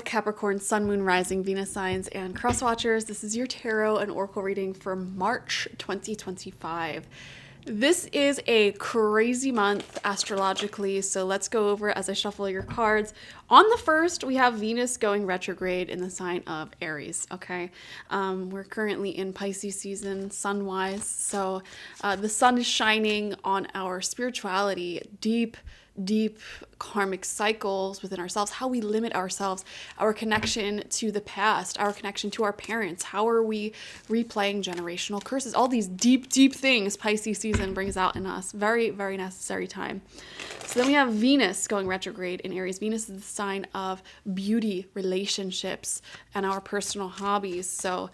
Capricorn, Sun, Moon, Rising, Venus signs, and cross watchers. This is your tarot and oracle reading for March 2025. This is a crazy month astrologically, so let's go over it as I shuffle your cards. On the 1st, we have Venus going retrograde in the sign of Aries, okay? We're currently in Pisces season, sun-wise, so the sun is shining on our spirituality, deep karmic cycles within ourselves, how we limit ourselves, our connection to the past, our connection to our parents, how are we replaying generational curses, all these deep things Pisces season brings out in us. Very necessary time. So then we have Venus going retrograde in Aries. Venus is the sign of beauty, relationships, and our personal hobbies. So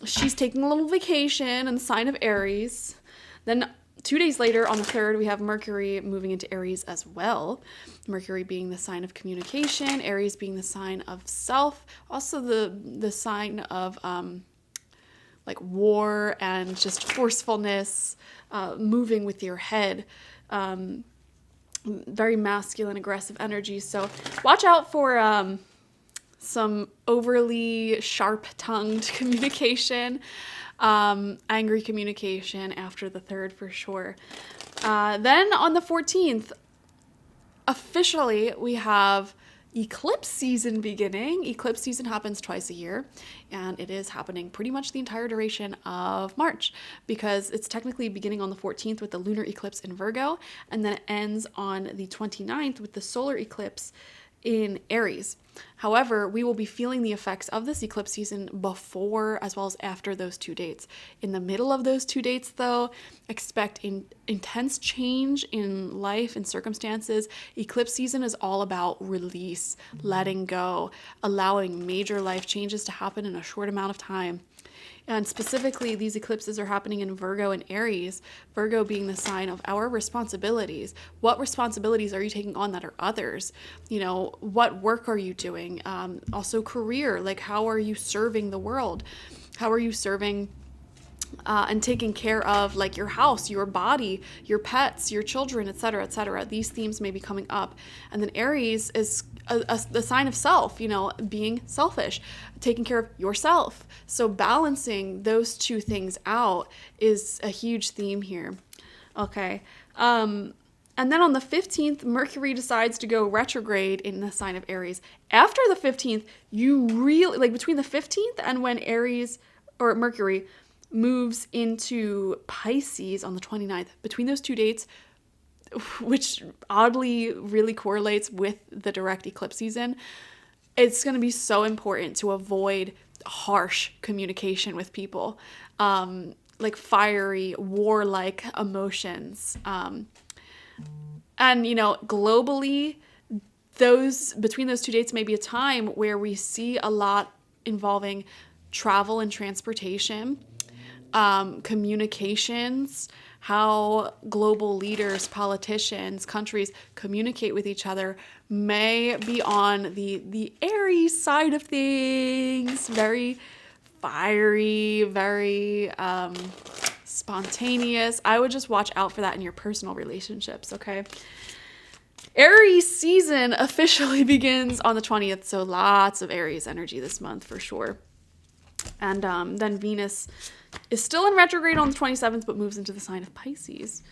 she's taking a little vacation in the sign of Aries. Then 2 days later, on the 3rd, we have Mercury moving into Aries as well. Mercury being the sign of communication, Aries being the sign of self, also the sign of like war and just forcefulness, moving with your head. Very masculine, aggressive energy. So watch out for some overly sharp-tongued communication. Angry communication after the 3rd for sure. Then on the 14th, officially we have eclipse season beginning. Eclipse season happens twice a year, and it is happening pretty much the entire duration of March because it's technically beginning on the 14th with the lunar eclipse in Virgo, and then it ends on the 29th with the solar eclipse in Aries. However, we will be feeling the effects of this eclipse season before as well as after those 2 dates. In the middle of those 2 dates, though, expect intense change in life and circumstances. Eclipse season is all about release, letting go, allowing major life changes to happen in a short amount of time. And specifically, these eclipses are happening in Virgo and Aries, Virgo being the sign of our responsibilities. What responsibilities are you taking on that are others? You know, what work are you doing? Also career, like how are you serving the world? How are you serving and taking care of like your house, your body, your pets, your children, etc., etc. These themes may be coming up. And then Aries is the sign of self, you know, being selfish, taking care of yourself. So balancing those two things out is a huge theme here. Okay. And then on the 15th, Mercury decides to go retrograde in the sign of Aries. After the 15th, you really, like between the 15th and when Aries or Mercury moves into Pisces on the 29th, between those 2 dates, which oddly really correlates with the direct eclipse season, it's going to be so important to avoid harsh communication with people, like fiery, warlike emotions. And, you know, globally, between those 2 dates may be a time where we see a lot involving travel and transportation, communications, how global leaders, politicians, countries communicate with each other may be on the Aries side of things. Very fiery, very spontaneous. I would just watch out for that in your personal relationships, okay? Aries season officially begins on the 20th, so lots of Aries energy this month for sure. And then Venus is still in retrograde on the 27th, but moves into the sign of Pisces.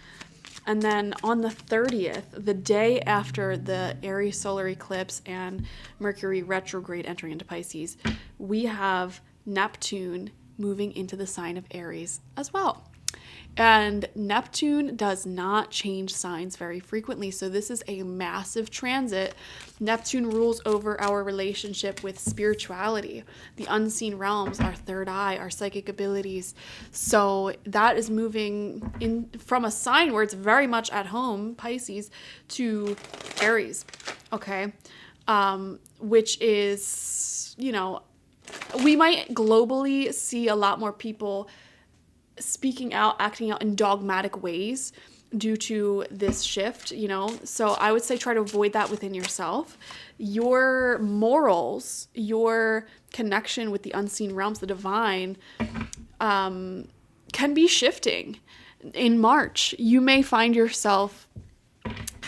And then on the 30th, the day after the Aries solar eclipse and Mercury retrograde entering into Pisces, we have Neptune moving into the sign of Aries as well. And Neptune does not change signs very frequently, so this is a massive transit. Neptune rules over our relationship with spirituality, the unseen realms, our third eye, our psychic abilities. So that is moving in from a sign where it's very much at home, Pisces, to Aries, okay? Which is, you know, we might globally see a lot more people speaking out, acting out in dogmatic ways due to this shift, you know. So I would say try to avoid that within yourself. Your morals, your connection with the unseen realms, the divine, can be shifting. In March, you may find yourself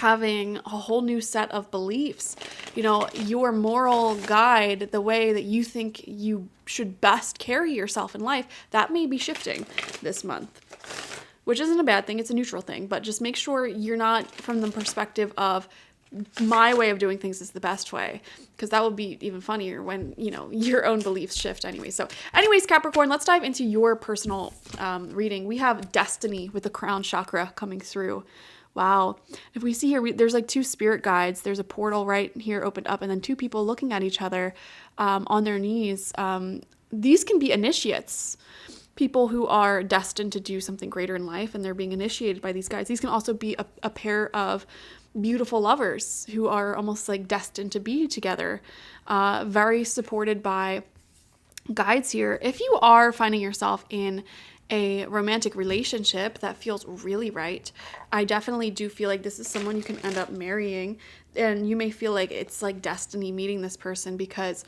having a whole new set of beliefs. You know, your moral guide, the way that you think you should best carry yourself in life, that may be shifting this month, which isn't a bad thing. It's a neutral thing, but just make sure you're not from the perspective of my way of doing things is the best way, because that would be even funnier when, you know, your own beliefs shift anyway. So anyways, Capricorn, let's dive into your personal reading. We have Destiny with the crown chakra coming through. Wow. If we see here, there's like 2 spirit guides. There's a portal right here opened up, and then 2 people looking at each other on their knees. These can be initiates, people who are destined to do something greater in life, and they're being initiated by these guys. These can also be a pair of beautiful lovers who are almost like destined to be together, very supported by guides here. If you are finding yourself in a romantic relationship that feels really right, I definitely do feel like this is someone you can end up marrying, and you may feel like it's like destiny meeting this person because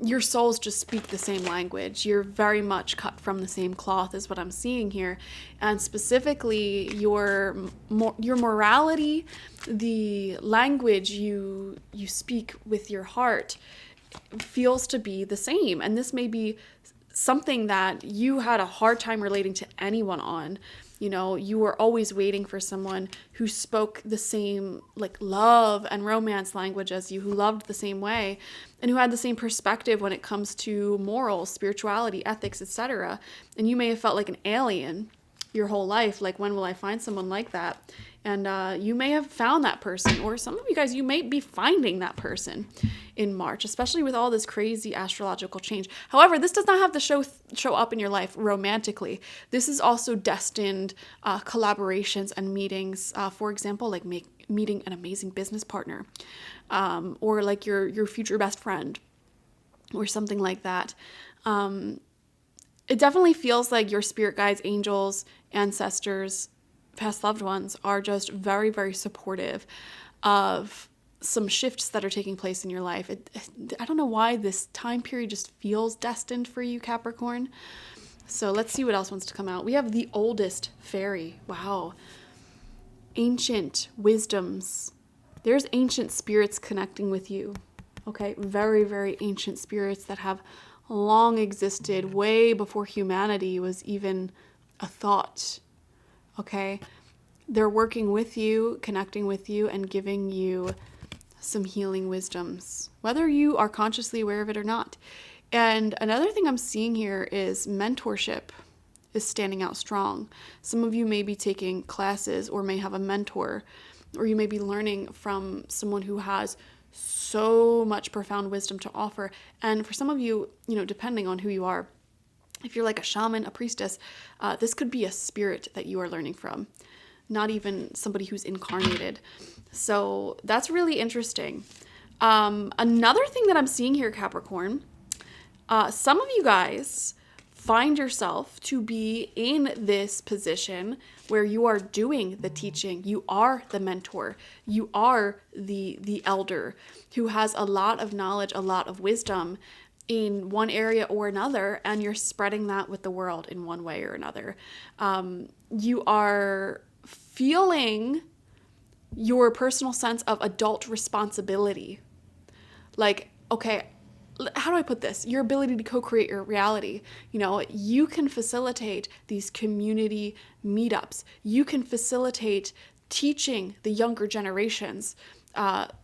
your souls just speak the same language. You're very much cut from the same cloth is what I'm seeing here. And specifically your morality, the language you speak with your heart feels to be the same. And this may be something that you had a hard time relating to anyone on. You know, you were always waiting for someone who spoke the same like love and romance language as you, who loved the same way, and who had the same perspective when it comes to morals, spirituality, ethics, etc. And you may have felt like an alien your whole life, like, when will I find someone like that? And you may have found that person, or some of you guys, you may be finding that person in March, especially with all this crazy astrological change. However, this does not have to show up in your life romantically. This is also destined collaborations and meetings. For example, like meeting an amazing business partner, or like your future best friend, or something like that. It definitely feels like your spirit guides, angels, ancestors, past loved ones are just very, very supportive of some shifts that are taking place in your life. I don't know why this time period just feels destined for you, Capricorn. So let's see what else wants to come out. We have the oldest fairy. Wow. Ancient wisdoms. There's ancient spirits connecting with you. Okay. Very, very ancient spirits that have long existed way before humanity was even a thought. Okay. They're working with you, connecting with you, and giving you some healing wisdoms, whether you are consciously aware of it or not. And another thing I'm seeing here is mentorship is standing out strong. Some of you may be taking classes or may have a mentor, or you may be learning from someone who has so much profound wisdom to offer. And for some of you, you know, depending on who you are, if you're like a shaman, a priestess, this could be a spirit that you are learning from, not even somebody who's incarnated. So that's really interesting. Another thing that I'm seeing here, Capricorn, some of you guys find yourself to be in this position where you are doing the teaching. You are the mentor. You are the elder who has a lot of knowledge, a lot of wisdom in one area or another, and you're spreading that with the world in one way or another. You are feeling your personal sense of adult responsibility. Like, okay, how do I put this? Your ability to co-create your reality. You know, you can facilitate these community meetups. You can facilitate teaching the younger generations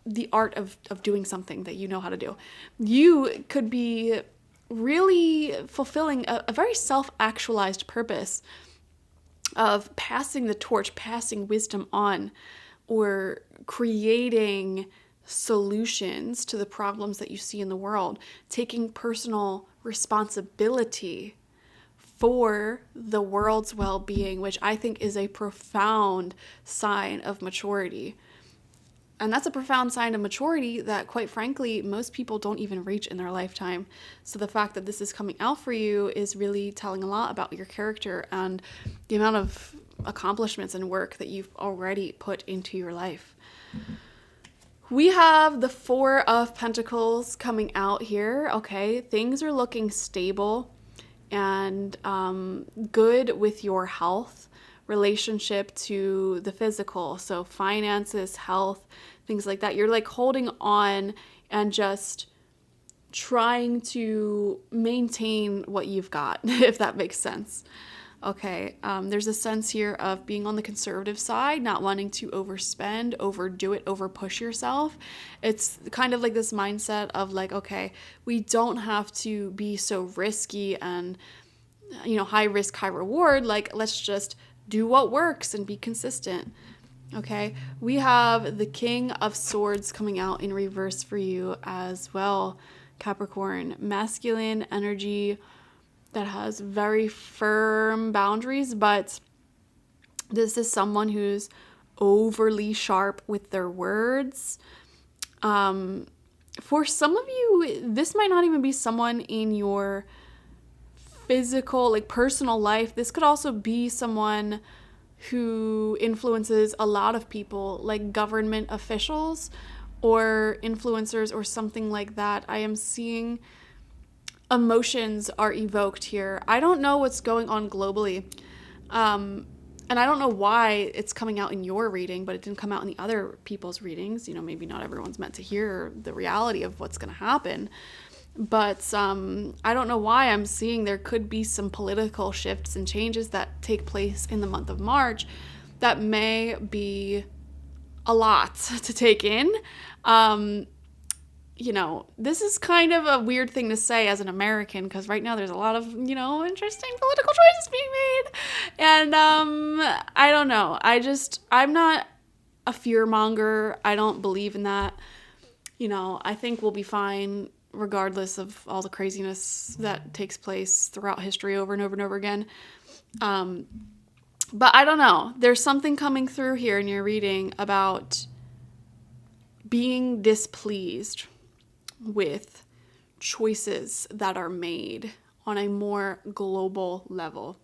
the art of doing something that you know how to do. You could be really fulfilling a very self-actualized purpose of passing the torch, passing wisdom on, or creating solutions to the problems that you see in the world, taking personal responsibility for the world's well-being, which I think is a profound sign of maturity. And that's a profound sign of maturity that, quite frankly, most people don't even reach in their lifetime. So the fact that this is coming out for you is really telling a lot about your character and the amount of accomplishments and work that you've already put into your life. We have the 4 of Pentacles coming out here. Okay, things are looking stable and good with your health, relationship to the physical. So finances, health, things like that. You're like holding on and just trying to maintain what you've got, if that makes sense. Okay, there's a sense here of being on the conservative side, not wanting to overspend, overdo it, overpush yourself. It's kind of like this mindset of like, okay, we don't have to be so risky and, high risk, high reward. Like, let's just do what works and be consistent. Okay, we have the King of Swords coming out in reverse for you as well, Capricorn. Masculine energy that has very firm boundaries, but this is someone who's overly sharp with their words. For some of you, this might not even be someone in your physical, like personal life. This could also be someone who influences a lot of people, like government officials or influencers or something like that. I am seeing emotions are evoked here. I don't know what's going on globally. And I don't know why it's coming out in your reading, but it didn't come out in the other people's readings. Maybe not everyone's meant to hear the reality of what's going to happen. But I don't know why I'm seeing there could be some political shifts and changes that take place in the month of March that may be a lot to take in. This is kind of a weird thing to say as an American, because right now there's a lot of, interesting political choices being made. And I don't know. I'm not a fear monger. I don't believe in that. I think we'll be fine regardless of all the craziness that takes place throughout history over and over and over again. But I don't know. There's something coming through here in your reading about being displeased with choices that are made on a more global level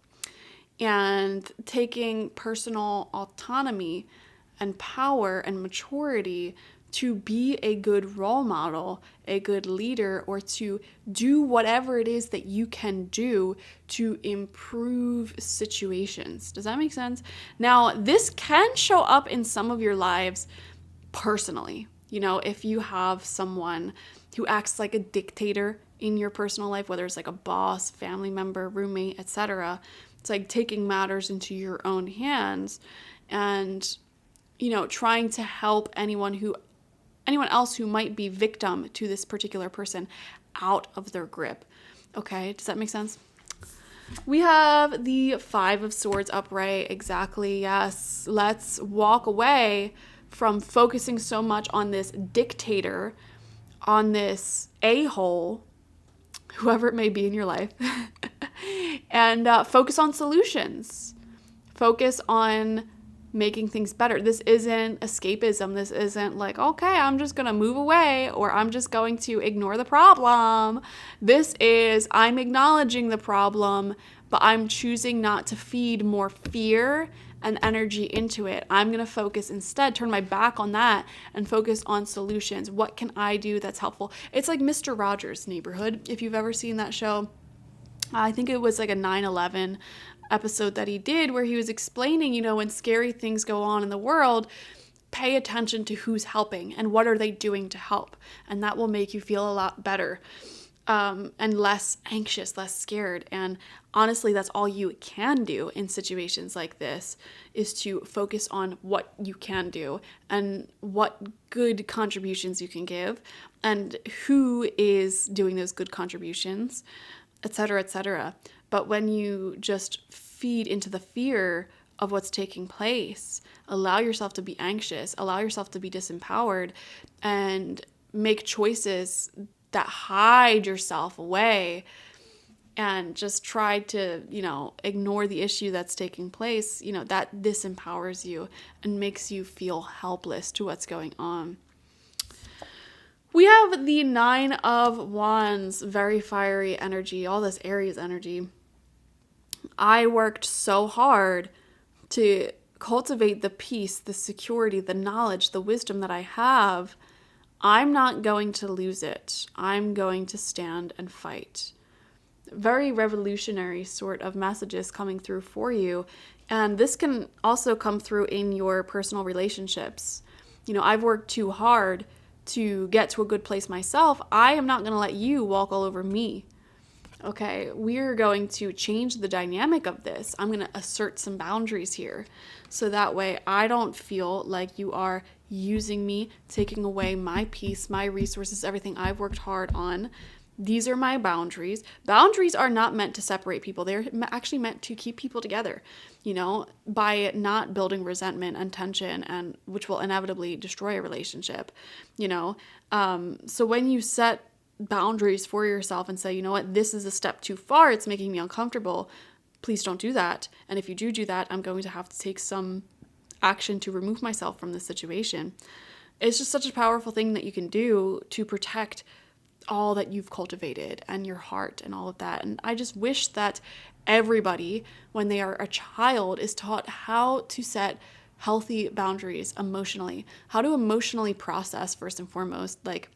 and taking personal autonomy and power and maturity to be a good role model, a good leader, or to do whatever it is that you can do to improve situations. Does that make sense? Now, this can show up in some of your lives personally. If you have someone who acts like a dictator in your personal life, whether it's like a boss, family member, roommate, etc., it's like taking matters into your own hands and, trying to help anyone else who might be victim to this particular person out of their grip. Okay, does that make sense? We have the Five of Swords upright. Exactly, yes. Let's walk away from focusing so much on this dictator, on this a-hole, whoever it may be in your life, and focus on solutions. Focus on making things better. This isn't escapism. This isn't like, okay, I'm just going to move away or I'm just going to ignore the problem. This is, I'm acknowledging the problem, but I'm choosing not to feed more fear and energy into it. I'm going to focus instead, turn my back on that and focus on solutions. What can I do that's helpful? It's like Mr. Rogers' Neighborhood. If you've ever seen that show, I think it was like a 9/11 episode that he did where he was explaining, when scary things go on in the world, pay attention to who's helping and what are they doing to help. And that will make you feel a lot better. And less anxious, less scared. And honestly, that's all you can do in situations like this, is to focus on what you can do and what good contributions you can give and who is doing those good contributions, etc., etc. But when you just feed into the fear of what's taking place, allow yourself to be anxious, allow yourself to be disempowered, and make choices that hide yourself away and just try to, ignore the issue that's taking place, that disempowers you and makes you feel helpless to what's going on. We have the Nine of Wands, very fiery energy, all this Aries energy. I worked so hard to cultivate the peace, the security, the knowledge, the wisdom that I have. I'm not going to lose it. I'm going to stand and fight. very revolutionary sort of messages coming through for you. And this can also come through in your personal relationships. You know, I've worked too hard to get to a good place myself. I am not going to let you walk all over me. Okay, we're going to change the dynamic of this. I'm going to assert some boundaries here. So that way I don't feel like you are using me, taking away my peace, my resources, everything I've worked hard on. These are my boundaries. Boundaries are not meant to separate people. They're actually meant to keep people together, you know, by not building resentment and tension, and which will inevitably destroy a relationship, you know. So when you set boundaries for yourself and say, you know what, this is a step too far, it's making me uncomfortable, please don't do that. And if you do that, I'm going to have to take some action to remove myself from this situation. It's just such a powerful thing that you can do to protect all that you've cultivated and your heart and all of that. And I just wish that everybody, when they are a child, is taught how to set healthy boundaries emotionally, how to emotionally process first and foremost. Like,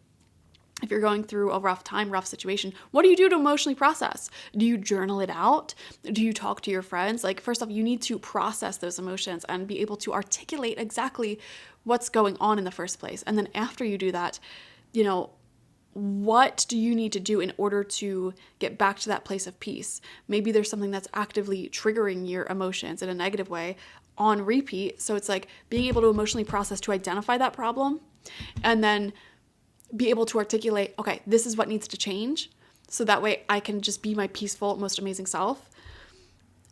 if you're going through a rough time, rough situation, what do you do to emotionally process? Do you journal it out? Do you talk to your friends? Like, first off, you need to process those emotions and be able to articulate exactly what's going on in the first place. And then after you do that, you know, what do you need to do in order to get back to that place of peace? Maybe there's something that's actively triggering your emotions in a negative way on repeat. So it's like being able to emotionally process to identify that problem and then be able to articulate, okay, this is what needs to change. So that way I can just be my peaceful, most amazing self.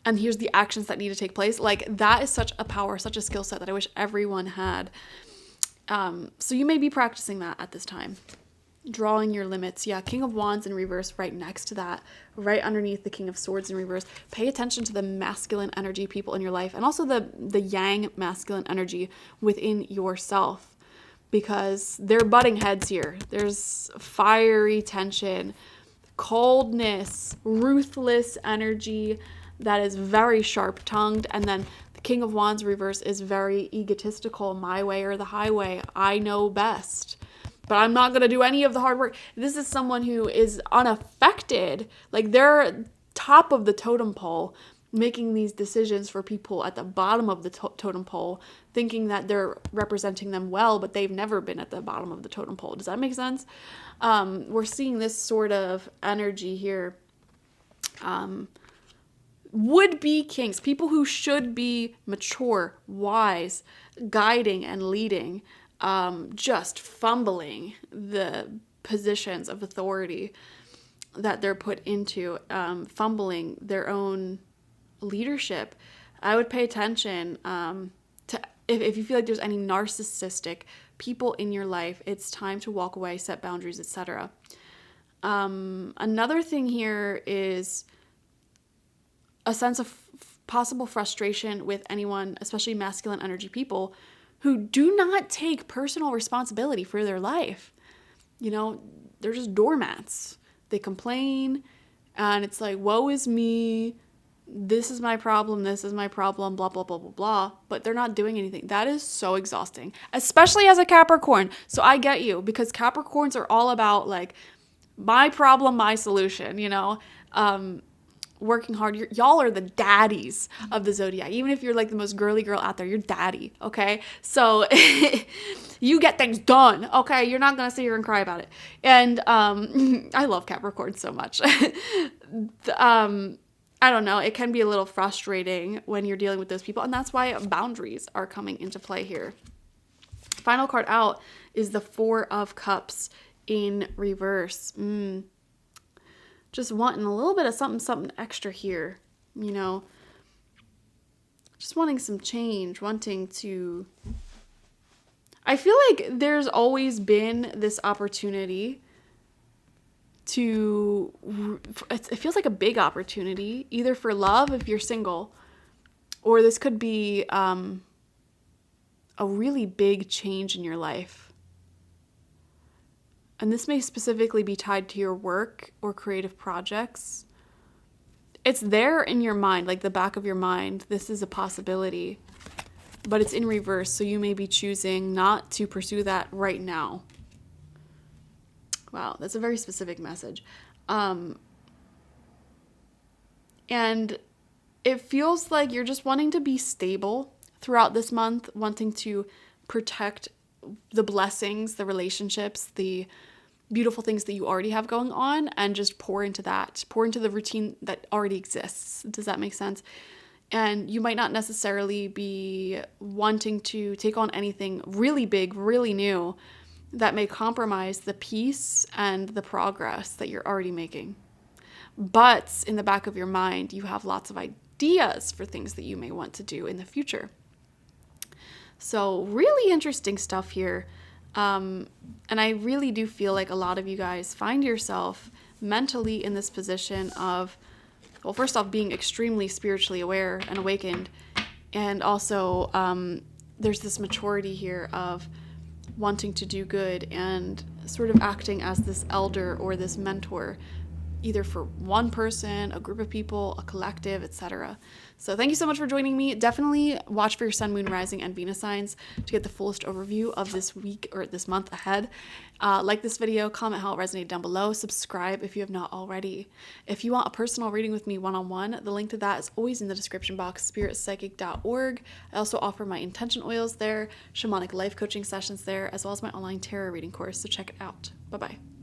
And here's the actions that need to take place. Like, that is such a power, such a skill set that I wish everyone had. So you may be practicing that at this time. Drawing your limits. Yeah, King of Wands in reverse right next to that, right underneath the King of Swords in reverse. Pay attention to the masculine energy people in your life and also the yang masculine energy within yourself, because they're butting heads here. There's fiery tension, coldness, ruthless energy that is very sharp-tongued, and then the King of Wands reverse is very egotistical, my way or the highway, I know best. But I'm not going to do any of the hard work. This is someone who is unaffected. Like, they're top of the totem pole, making these decisions for people at the bottom of the totem pole, thinking that they're representing them well, but they've never been at the bottom of the totem pole. Does that make sense? We're seeing this sort of energy here. Would-be kings, people who should be mature, wise, guiding and leading, just fumbling the positions of authority that they're put into, fumbling their own leadership. I would pay attention to if you feel like there's any narcissistic people in your life, it's time to walk away, set boundaries, etc. Another thing here is a sense of possible frustration with anyone, especially masculine energy people, who do not take personal responsibility for their life. You know, they're just doormats. They complain, and it's like, woe is me, this is my problem, blah, blah, blah, blah, blah, but they're not doing anything. That is so exhausting, especially as a Capricorn. So I get you, because Capricorns are all about, like, my problem, my solution, you know? Working hard. Y'all are the daddies of the zodiac. Even if you're like the most girly girl out there, you're daddy, okay? So you get things done, okay? You're not gonna sit here and cry about it. And I love Capricorn so much. I don't know. It can be a little frustrating when you're dealing with those people, and that's why boundaries are coming into play here. Final card out is the Four of Cups in reverse. Just wanting a little bit of something extra here, you know, just wanting some change, wanting to, I feel like there's always been this opportunity to, it feels like a big opportunity, either for love if you're single, or this could be a really big change in your life. And this may specifically be tied to your work or creative projects. It's there in your mind, like the back of your mind. This is a possibility, but it's in reverse. So you may be choosing not to pursue that right now. Wow, that's a very specific message. And it feels like you're just wanting to be stable throughout this month, wanting to protect the blessings, the relationships, the beautiful things that you already have going on, and just pour into that, pour into the routine that already exists. Does that make sense? And you might not necessarily be wanting to take on anything really big, really new that may compromise the peace and the progress that you're already making. But in the back of your mind, you have lots of ideas for things that you may want to do in the future. So really interesting stuff here. And I really do feel like a lot of you guys find yourself mentally in this position of, well, first off, being extremely spiritually aware and awakened. And also, there's this maturity here of wanting to do good and sort of acting as this elder or this mentor, either for one person, a group of people, a collective, etc. So thank you so much for joining me. Definitely watch for your sun, moon, rising, and Venus signs to get the fullest overview of this week or this month ahead. Like this video, comment how it resonated down below, subscribe if you have not already. If you want a personal reading with me one-on-one, the link to that is always in the description box, spiritpsychic.org. I also offer my intention oils there, shamanic life coaching sessions there, as well as my online tarot reading course, so check it out. Bye-bye.